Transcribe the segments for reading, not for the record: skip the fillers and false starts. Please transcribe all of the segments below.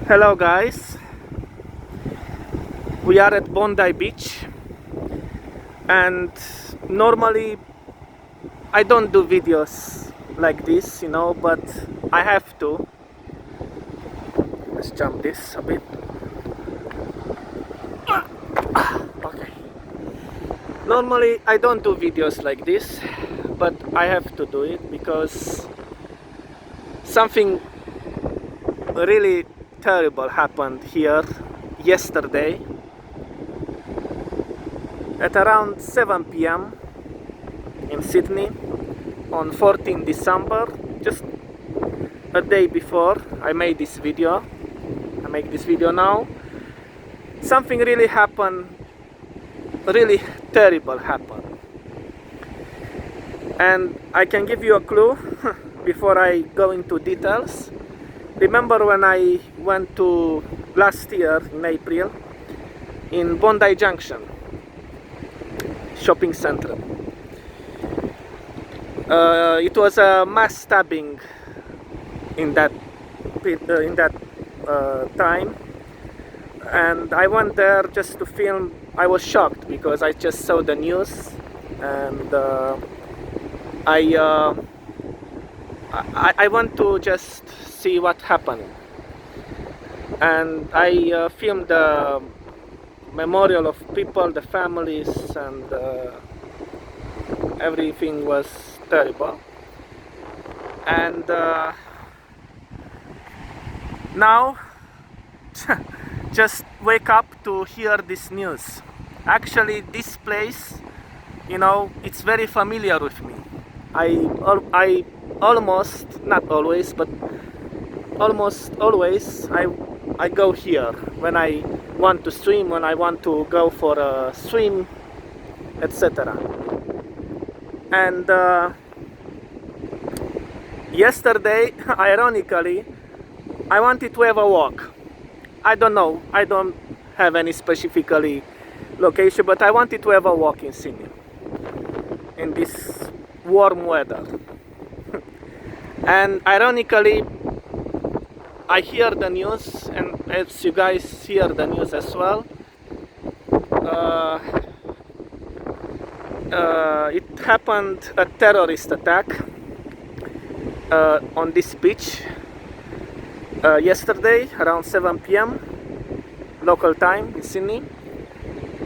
Hello guys, we are at Bondi Beach, and normally I don't do videos like this, but I have to. Let's jump this a bit. Okay. Normally I don't do videos like this, but I have to do it because something really terrible happened here yesterday at around 7 p.m. in Sydney on 14 December, just a day before I made this video. I make this video now. Something really happened, really terrible happened. And I can give you a clue before I go into details. Remember when I went to last year in April in Bondi Junction shopping center? It was a mass stabbing in that time, and I went there just to film. I was shocked because I just saw the news, and I want to just see what happened, and I filmed the memorial of people, the families, and everything was terrible. And now just wake up to hear this news. Actually, this place, it's very familiar with me. I almost, not always, but almost always I go here when I want to swim, when I want to go for a swim, etc. And yesterday, ironically, I wanted to have a walk. I don't know, I don't have any specifically location, but I wanted to have a walk in Sydney in this warm weather. And ironically, I hear the news, and as you guys hear the news as well, it happened a terrorist attack on this beach yesterday around 7 p.m. local time in Sydney,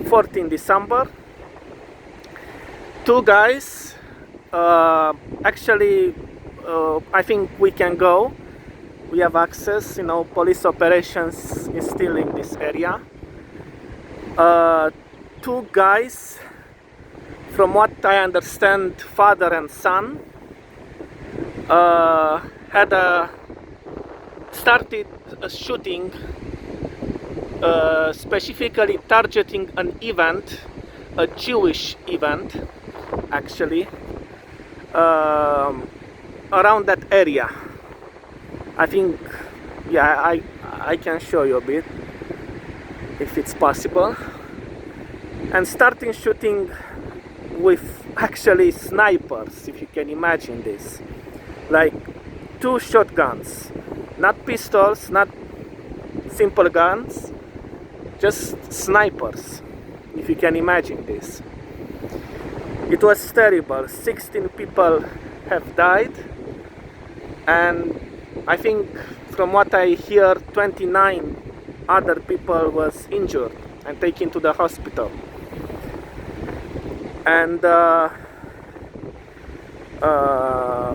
14 December. Two guys, actually, I think we can go. We have access, police operations is still in this area. Two guys, from what I understand, father and son, started a shooting, specifically targeting an event, a Jewish event, actually, around that area. I think, yeah, I can show you a bit if it's possible. And starting shooting with actually snipers, if you can imagine this, like two shotguns, not pistols, not simple guns, just snipers, if you can imagine this. It was terrible. 16 people have died, and I think from what I hear 29 other people was injured and taken to the hospital. And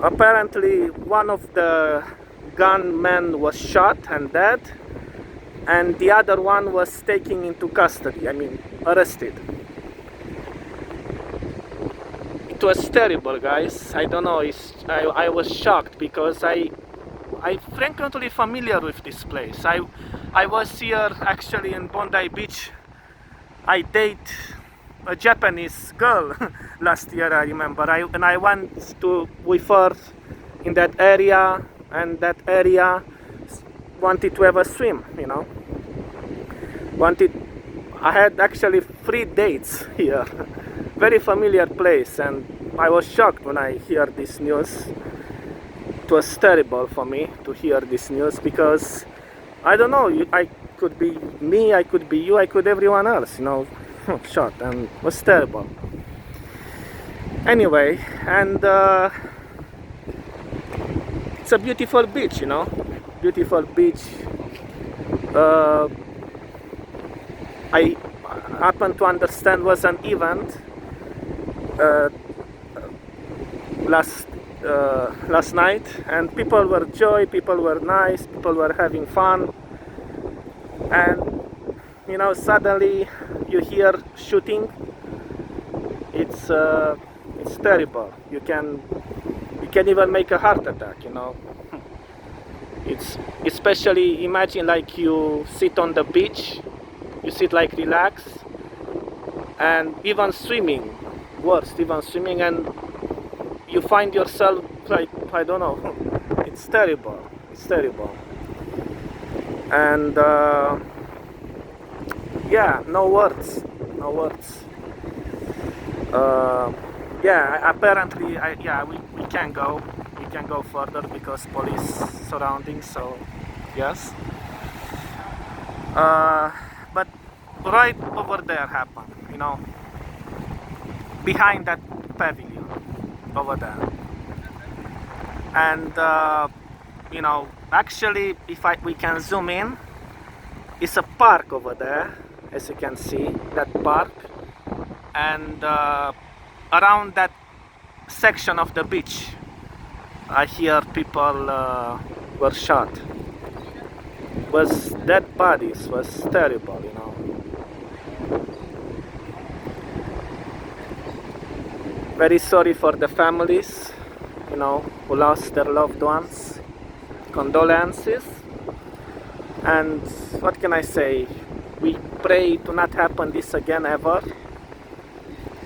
apparently one of the gunmen was shot and dead, and the other one was taken into custody, arrested. It was terrible, guys. I don't know, I was shocked because I'm frequently familiar with this place. I was here actually in Bondi Beach. I date a Japanese girl last year, I remember. And I went with her in that area, and that area wanted to have a swim, I had actually 3 dates here. Very familiar place, and I was shocked when I hear this news. It was terrible for me to hear this news because I don't know. I could be me. I could be you. I could everyone else. You know, shot, and it was terrible. Anyway, and it's a beautiful beach. You know, beautiful beach. Uh, I happen to understand was an event uh, last night, and people were joy, people were nice, people were having fun, and you know, suddenly you hear shooting. It's terrible. You can even make a heart attack. You know, it's especially imagine like you sit on the beach, you sit like relax, and even swimming, worst, even swimming, and you find yourself like, I don't know, it's terrible, it's terrible. And yeah, no words, no words. Yeah, apparently, we can go further because police surrounding, so yes. But right over there happened, you know, behind that pavilion over there. And you know, actually, if we can zoom in, it's a park over there, as you can see, that park. And around that section of the beach, I hear people were shot. Was dead bodies, was terrible, you know. Very sorry for the families, you know, who lost their loved ones. Condolences. And what can I say? We pray to not happen this again ever,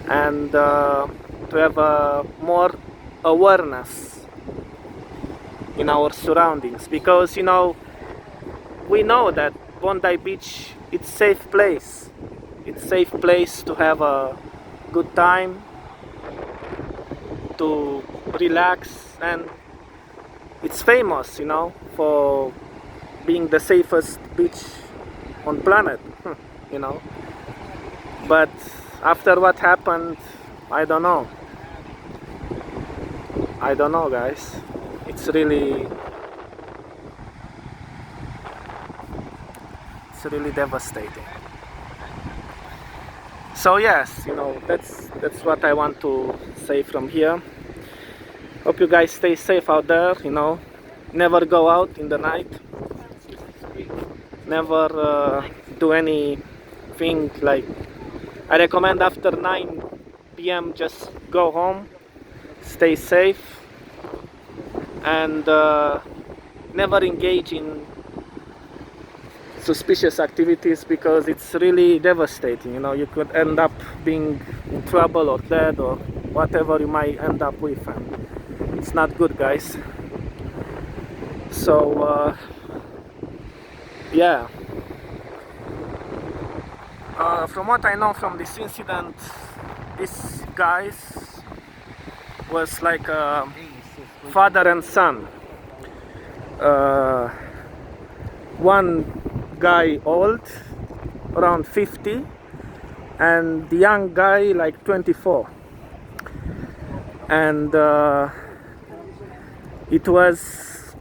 and to have more awareness in our surroundings, because you know, we know that Bondi Beach, it's safe place. It's safe place to have a good time, to relax, and it's famous, you know, for being the safest beach on planet, you know. But after what happened, I don't know. I don't know, guys. It's really devastating. So yes, you know, that's what I want to say from here. Hope you guys stay safe out there, you know. Never go out in the night. Never do anything like, I recommend after 9 p.m. just go home, stay safe, and never engage in suspicious activities, because it's really devastating. You know, you could end up being in trouble or dead or whatever you might end up with, and it's not good, guys. So yeah, from what I know from this incident, these guys was like a father and son. One guy old, around 50, and the young guy like 24. And it was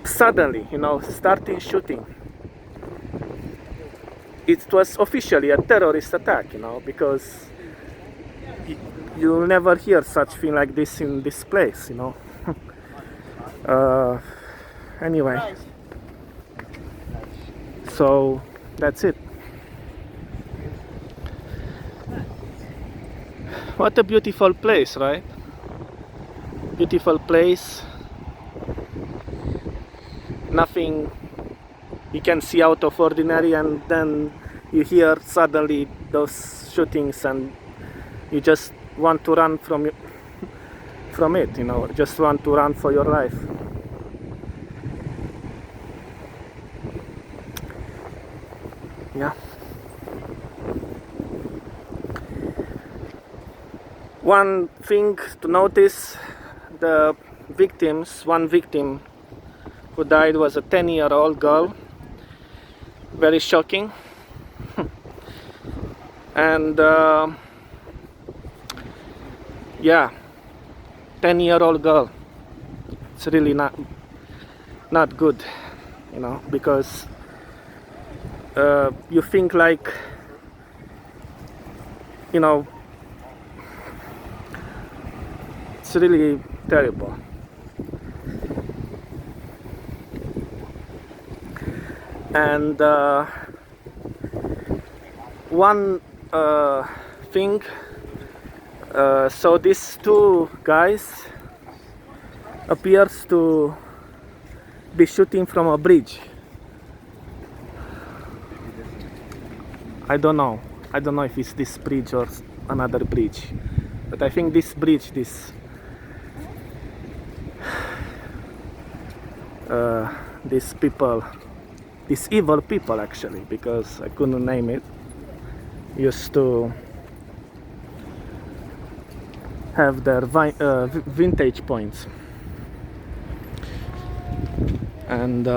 suddenly, you know, starting shooting. It was officially a terrorist attack, you know, because you'll never hear such thing like this in this place, you know. Anyway, so that's it. What a beautiful place, right? Beautiful place. Nothing you can see out of ordinary, and then you hear suddenly those shootings, and you just want to run from it, you know, just want to run for your life. Yeah. One thing to notice, the victims, one victim who died was a 10-year-old girl, very shocking. And yeah, 10-year-old girl, it's really not good, you know, because you think like, you know, it's really terrible. And one thing, so these two guys appears to be shooting from a bridge. I don't know if it's this bridge or another bridge, but I think this bridge, these people, these evil people actually, because I couldn't name it, used to have their vintage points. And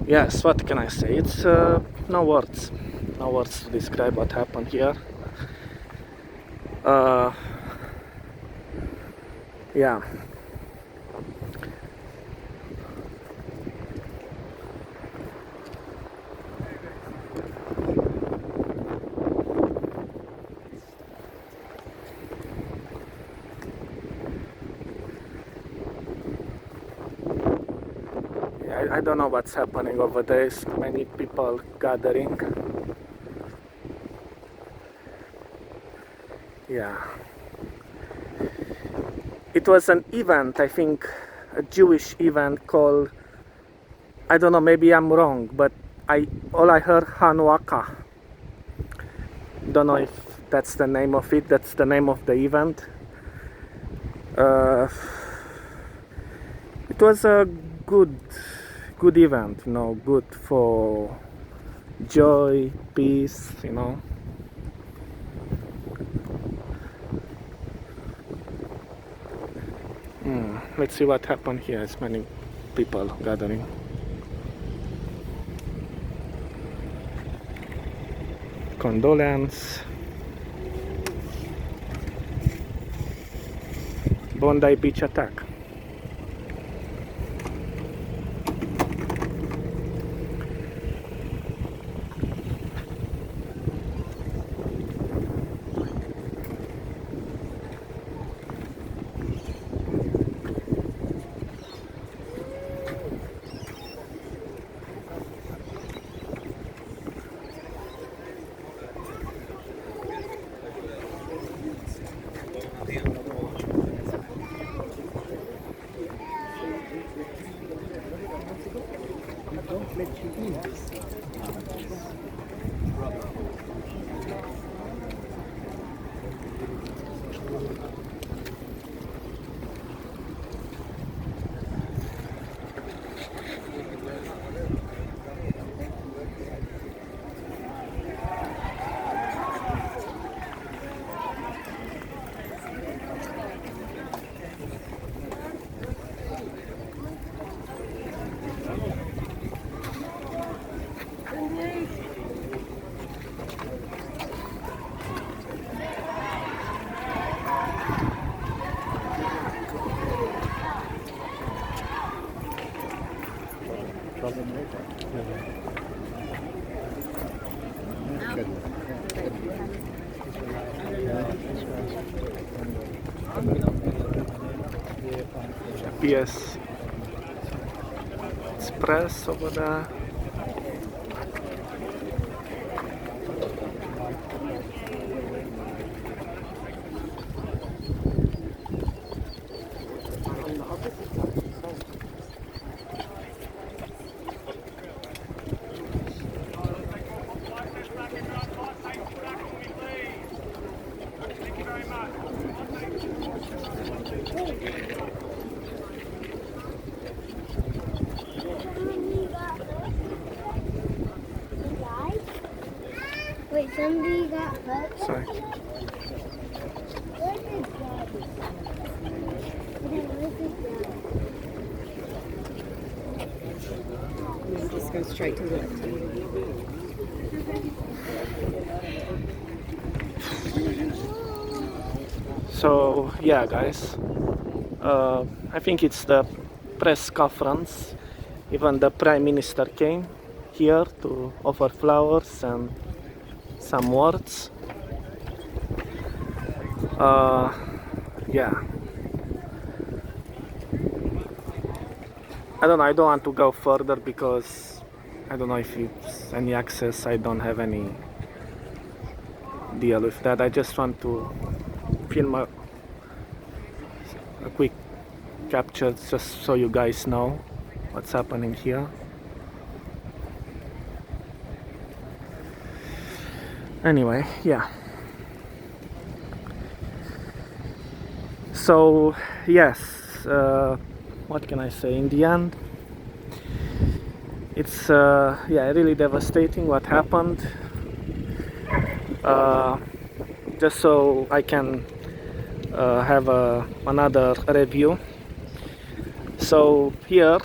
yes, what can I say? It's no words to describe what happened here. Yeah. I don't know what's happening over there. There's many people gathering. Yeah. It was an event, I think, a Jewish event called, I don't know, maybe I'm wrong, but all I heard Hanukkah. Don't know if that's the name of it. That's the name of the event. It was a good event, you know, good for joy, peace, you know. Let's see what happened here. It's many people gathering. Condolence. Bondi Beach attack. PS Express over there. Wait, somebody got hurt? Sorry. Where did Daddy? Where did Daddy? straight to the left. So yeah, guys, I think it's the press conference. Even the Prime Minister came here to offer flowers and some words. Yeah, I don't know, I don't want to go further because I don't know if it's any access. I don't have any deal with that. I just want to film a quick capture just so you guys know what's happening here. Anyway, yeah. So yes, what can I say? In the end, it's yeah, really devastating what happened. Just so I can have another review. So here,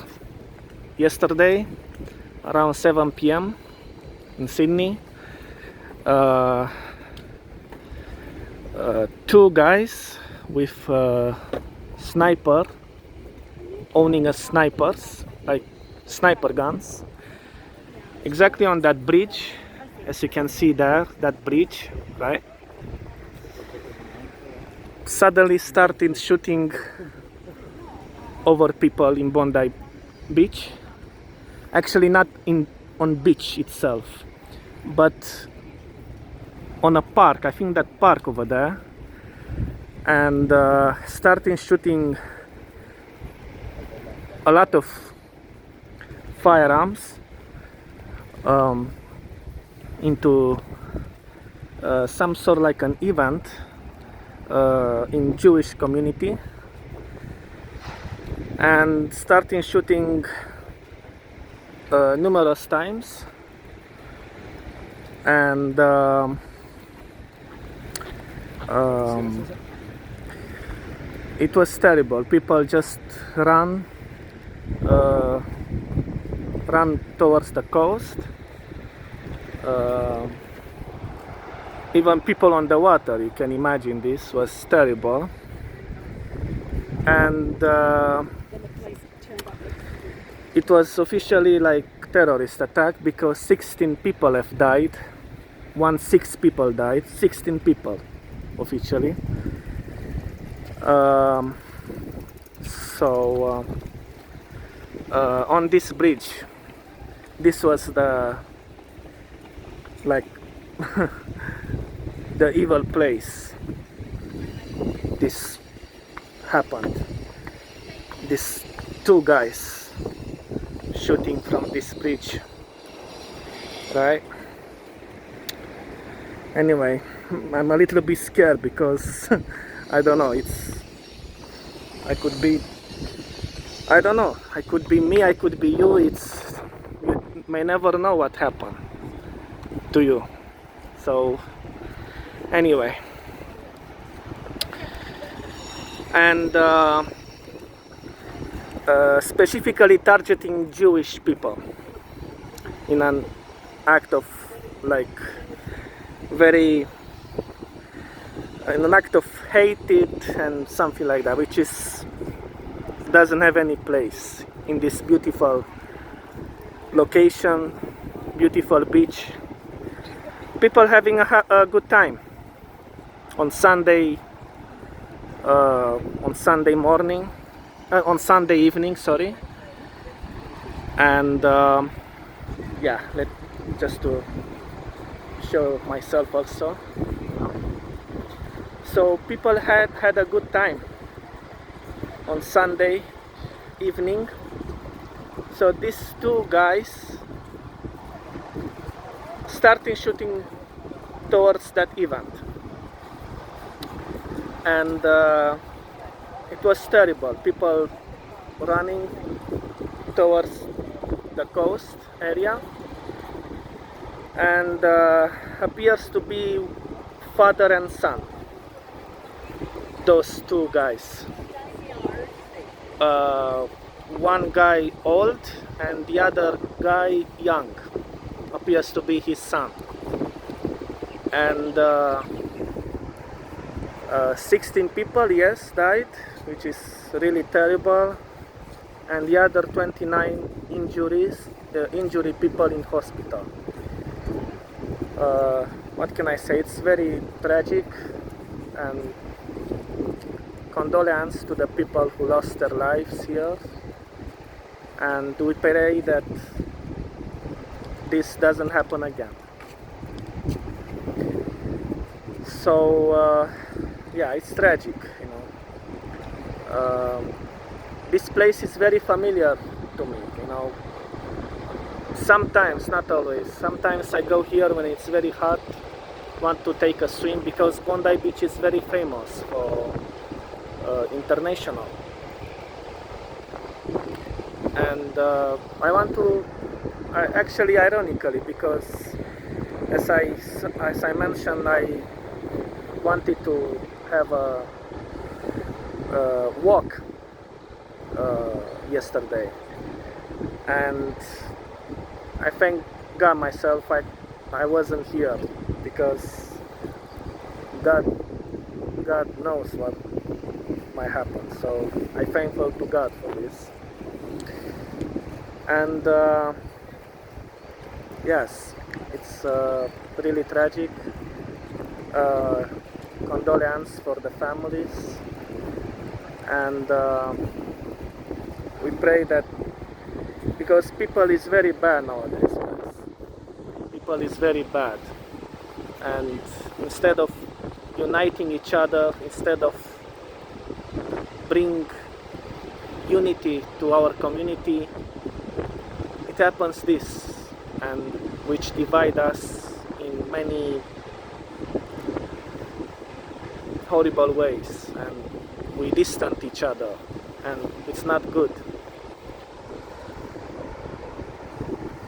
yesterday, around 7 p.m. in Sydney, two guys with sniper, owning a snipers, like sniper guns, exactly on that bridge, as you can see there, that bridge, right? Suddenly started shooting over people in Bondi Beach. Actually, not on beach itself, but on a park. I think that park over there, and starting shooting a lot of firearms into some sort of like an event in Jewish community, and starting shooting numerous times, and it was terrible. People just ran towards the coast. Even people on the water, you can imagine, this was terrible. And it was officially like terrorist attack because 16 people have died. 6 people died, 16 people officially. So on this bridge, this was the like the evil place. This happened. These two guys shooting from this bridge, right? Anyway, I'm a little bit scared because I don't know, I could be, I don't know, I could be me, I could be you. You may never know what happened to you. So anyway, and specifically targeting Jewish people in an act of like in an act of hatred and something like that, which doesn't have any place in this beautiful location, beautiful beach. People having a good time on Sunday morning, on Sunday evening, sorry. And yeah, just to show myself also. So people had a good time on Sunday evening. So these two guys started shooting towards that event, and it was terrible. People running towards the coast area, and appears to be father and son, those two guys. one guy old and the other guy young, appears to be his son. And 16 people, yes, died, which is really terrible, and the other 29 injury people in hospital. What can I say? It's very tragic, and condolences to the people who lost their lives here, and we pray that this doesn't happen again. So yeah, it's tragic, you know. This place is very familiar to me, you know. Sometimes, not always, sometimes I go here when it's very hot, want to take a swim, because Bondi Beach is very famous for international. And I want to, actually ironically, because as I mentioned, I wanted to have a walk yesterday, and I thank God myself I wasn't here, because God knows what might happen. So I'm thankful to God for this. And yes, it's really tragic. Condolences for the families, and we pray that, because people is very bad nowadays, guys. People is very bad, and instead of uniting each other, instead of bring unity to our community, it happens this, and which divide us in many horrible ways, and we distant each other, and it's not good.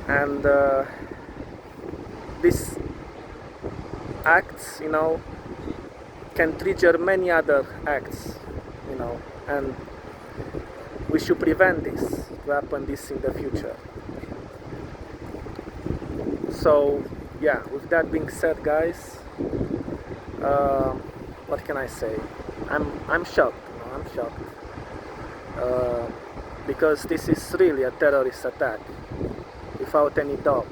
And these acts, you know, can trigger many other acts, you know, and we should prevent this to happen this in the future. So yeah, with that being said, guys, what can I say? I'm shocked, you know, I'm shocked, because this is really a terrorist attack, without any doubt.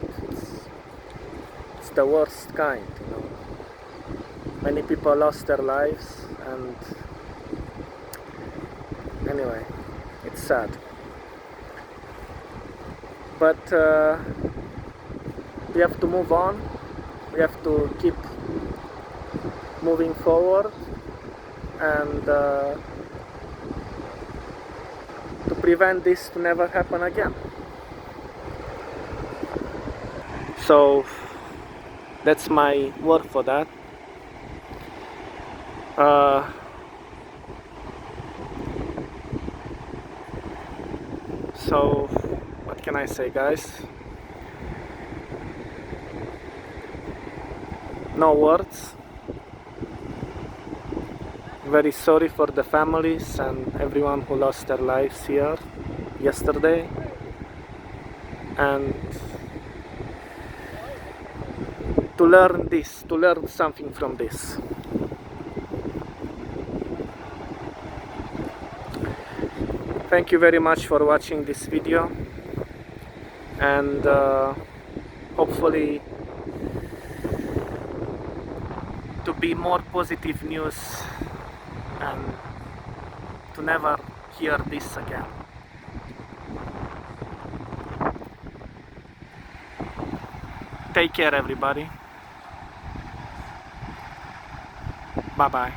It's the worst kind, you know. Many people lost their lives, and anyway, it's sad. But we have to move on. We have to keep moving forward, and to prevent this to never happen again. So that's my word for that. So what can I say, guys? No words. Very sorry for the families and everyone who lost their lives here yesterday, and to learn something from this. Thank you very much for watching this video, and hopefully to be more positive news, and to never hear this again. Take care, everybody. Bye bye.